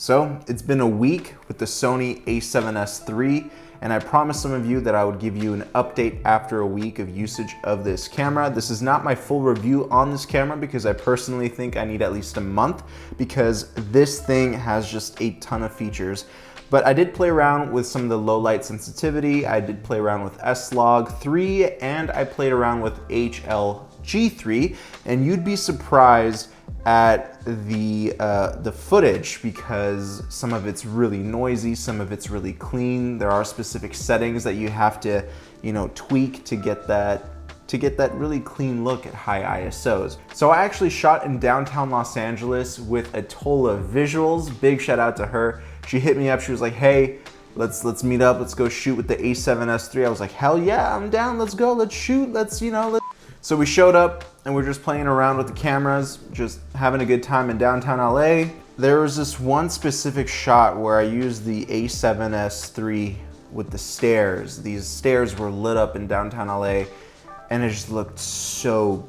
So it's been a week with the Sony A7S III, and I promised some of you that I would give you an update after a week of usage of this camera. This is not my full review on this camera because I personally think I need at least a month because this thing has just a ton of features. But I did play around with some of the low light sensitivity, I did play around with S-Log3, and I played around with HLG3, and you'd be surprised at the footage because some of it's really noisy, some of it's really clean. There are specific settings that you have to, tweak to get that really clean look at high ISOs. So I actually shot in downtown Los Angeles with Atola Visuals. Big shout out to her. She hit me up, she was like, hey, let's meet up, let's go shoot with the A7S III. I was like, hell yeah, I'm down, let's go, let's shoot, let's. So we showed up and we're just playing around with the cameras, just having a good time in downtown LA. There was this one specific shot where I used the A7S III with the stairs. These stairs were lit up in downtown LA and it just looked so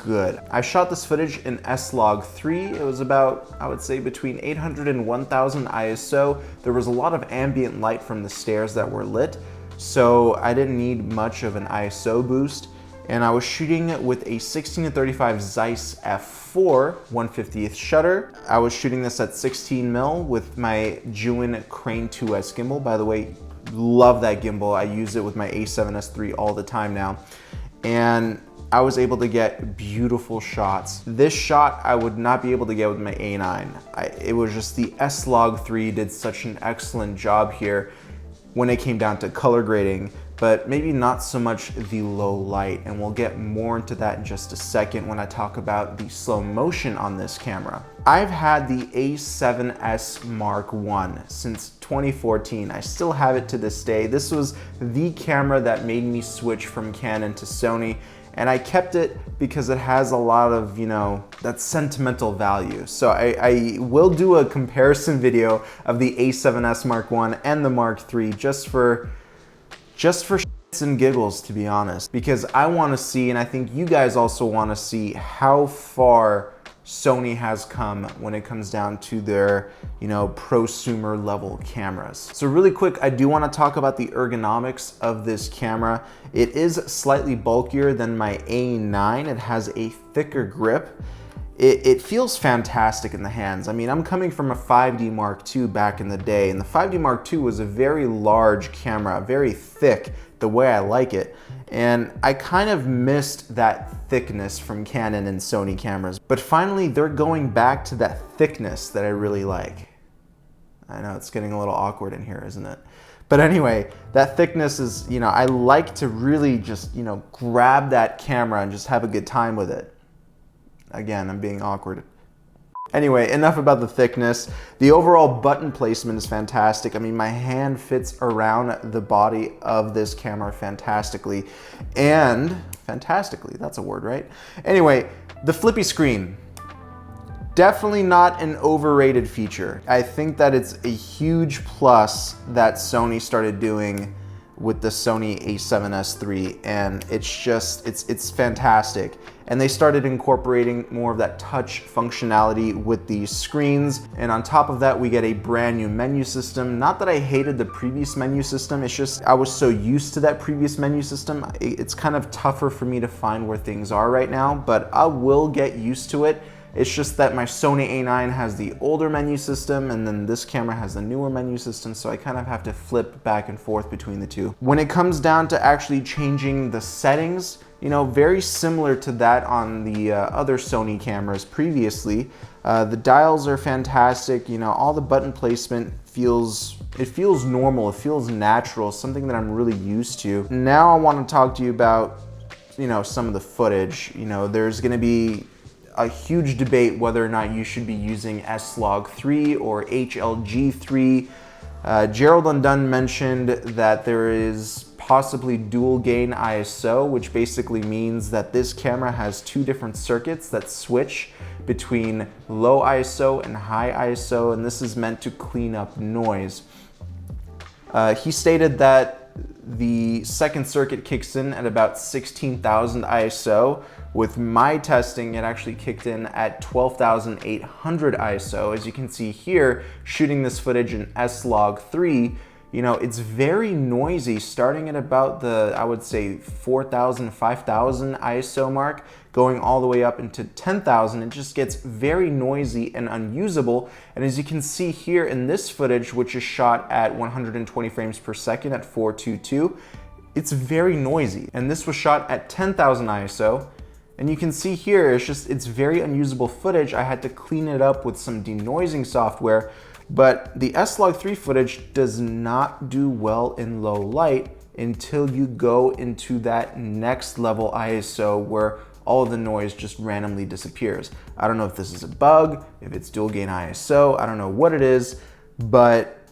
good. I shot this footage in S-Log3. It was about, I would say, between 800 and 1000 ISO. There was a lot of ambient light from the stairs that were lit, so I didn't need much of an ISO boost. And I was shooting with a 16-35 Zeiss f4 1/50th shutter. I was shooting this at 16mm with my Juin Crane 2S gimbal. By the way, love that gimbal. I use it with my A7S III all the time now. And I was able to get beautiful shots. This shot I would not be able to get with my A9. It was just the S-Log3 did such an excellent job here when it came down to color grading, but maybe not so much the low light, and we'll get more into that in just a second when I talk about the slow motion on this camera. I've had the A7S Mark I since 2014. I still have it to this day. This was the camera that made me switch from Canon to Sony, and I kept it because it has a lot of, that sentimental value. So I will do a comparison video of the A7S Mark I and the Mark III just for shits and giggles, to be honest, because I want to see, and I think you guys also want to see, how far Sony has come when it comes down to their, prosumer level cameras. So really quick, I do want to talk about the ergonomics of this camera. It is slightly bulkier than my A9. It has a thicker grip. It feels fantastic in the hands. I mean, I'm coming from a 5D Mark II back in the day, and the 5D Mark II was a very large camera, very thick, the way I like it. And I kind of missed that thickness from Canon and Sony cameras. But finally, they're going back to that thickness that I really like. I know it's getting a little awkward in here, isn't it? But anyway, that thickness is, I like to really just, grab that camera and just have a good time with it. Again, I'm being awkward. Anyway, enough about the thickness. The overall button placement is fantastic. I mean, my hand fits around the body of this camera fantastically. And fantastically, that's a word, right? Anyway, the flippy screen. Definitely not an overrated feature. I think that it's a huge plus that Sony started doing with the Sony A7S III, and it's fantastic. And they started incorporating more of that touch functionality with these screens. And on top of that, we get a brand new menu system. Not that I hated the previous menu system, it's just I was so used to that previous menu system. It's kind of tougher for me to find where things are right now, but I will get used to it. It's just that my Sony A9 has the older menu system and then this camera has the newer menu system, so I kind of have to flip back and forth between the two. When it comes down to actually changing the settings, very similar to that on the other Sony cameras previously. The dials are fantastic, all the button placement feels normal, it feels natural, something that I'm really used to. Now I want to talk to you about, some of the footage. There's going to be a huge debate whether or not you should be using S-Log3 or HLG3. Gerald Undone mentioned that there is possibly dual gain ISO, which basically means that this camera has two different circuits that switch between low ISO and high ISO, and this is meant to clean up noise. He stated that the second circuit kicks in at about 16,000 ISO. With my testing, it actually kicked in at 12,800 ISO. As you can see here, shooting this footage in S-Log3, you know, it's very noisy, starting at about the, I would say, 4,000, 5,000 ISO mark, going all the way up into 10,000. It just gets very noisy and unusable. And as you can see here in this footage, which is shot at 120 frames per second at 422, it's very noisy. And this was shot at 10,000 ISO. And you can see here, it's very unusable footage. I had to clean it up with some denoising software. But the S-Log3 footage does not do well in low light until you go into that next level ISO where all of the noise just randomly disappears. I don't know if this is a bug, if it's dual gain ISO, I don't know what it is, but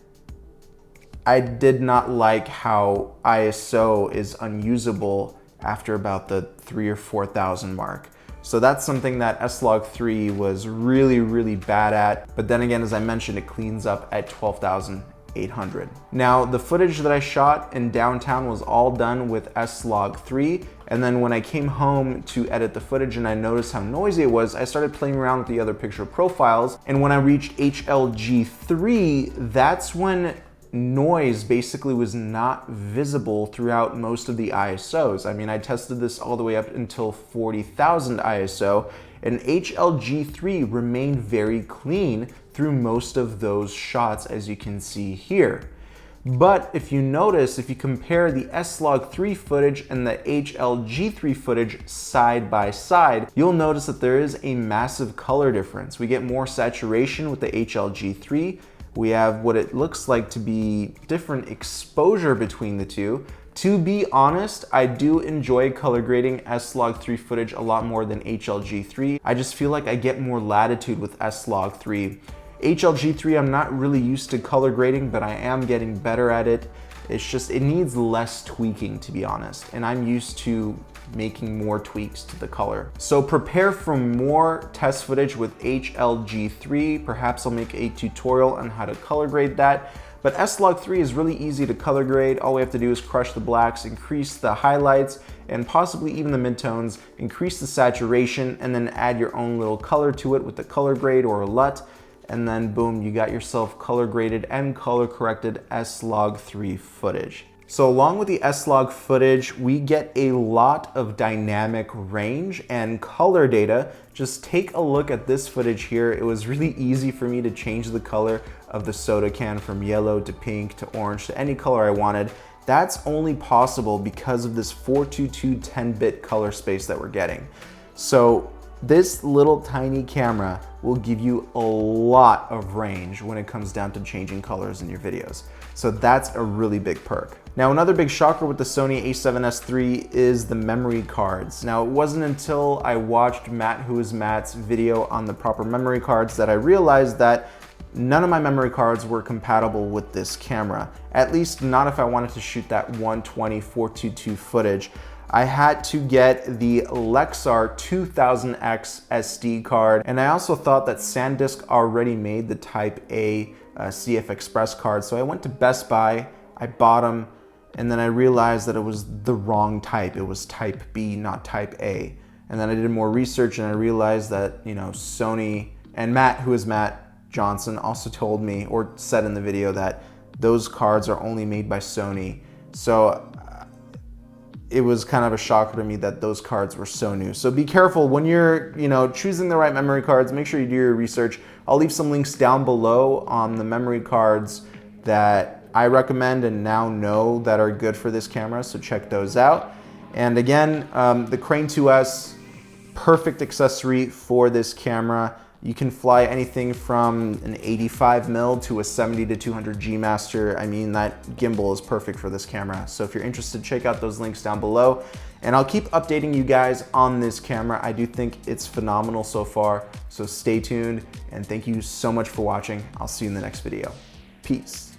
I did not like how ISO is unusable after about the 3,000 or 4,000 mark. So that's something that S-Log3 was really, really bad at. But then again, as I mentioned, it cleans up at 12,800. Now, the footage that I shot in downtown was all done with S-Log3. And then when I came home to edit the footage and I noticed how noisy it was, I started playing around with the other picture profiles. And when I reached HLG3, that's when noise basically was not visible throughout most of the ISOs. I mean, I tested this all the way up until 40,000 ISO, and HLG3 remained very clean through most of those shots, as you can see here. But if you notice, if you compare the S-Log3 footage and the HLG3 footage side by side, you'll notice that there is a massive color difference. We get more saturation with the HLG3. We have what it looks like to be different exposure between the two. To be honest, I do enjoy color grading S-Log3 footage a lot more than HLG3. I just feel like I get more latitude with S-Log3. HLG3, I'm not really used to color grading, but I am getting better at it. It's just, it needs less tweaking, to be honest. And I'm used to making more tweaks to the color. So prepare for more test footage with HLG3. Perhaps I'll make a tutorial on how to color grade that. But S-Log3 is really easy to color grade. All we have to do is crush the blacks, increase the highlights, and possibly even the midtones, increase the saturation, and then add your own little color to it with the color grade or a LUT. And then boom, you got yourself color graded and color corrected S-Log3 footage. So along with the S-Log footage, we get a lot of dynamic range and color data. Just take a look at this footage here. It was really easy for me to change the color of the soda can from yellow to pink to orange to any color I wanted. That's only possible because of this 422 10-bit color space that we're getting. So this little tiny camera will give you a lot of range when it comes down to changing colors in your videos. So that's a really big perk. Now, another big shocker with the Sony A7S III is the memory cards. Now, it wasn't until I watched Matt Who Is Matt's video on the proper memory cards that I realized that none of my memory cards were compatible with this camera. At least not if I wanted to shoot that 120 422 footage. I had to get the Lexar 2000X SD card, and I also thought that SanDisk already made the Type A CF Express card, so I went to Best Buy, I bought them, and then I realized that it was the wrong type. It was Type B, not Type A. And then I did more research and I realized that, you know, Sony, and Matt Who Is Matt Johnson also told me, or said in the video, that those cards are only made by Sony. So it was kind of a shocker to me that those cards were so new. So be careful when you're, choosing the right memory cards. Make sure you do your research. I'll leave some links down below on the memory cards that I recommend and now know that are good for this camera, so check those out. And again, the Crane 2S, perfect accessory for this camera. You can fly anything from an 85mm to a 70 to 200 G Master. I mean, that gimbal is perfect for this camera. So if you're interested, check out those links down below. And I'll keep updating you guys on this camera. I do think it's phenomenal so far. So stay tuned, and thank you so much for watching. I'll see you in the next video. Peace.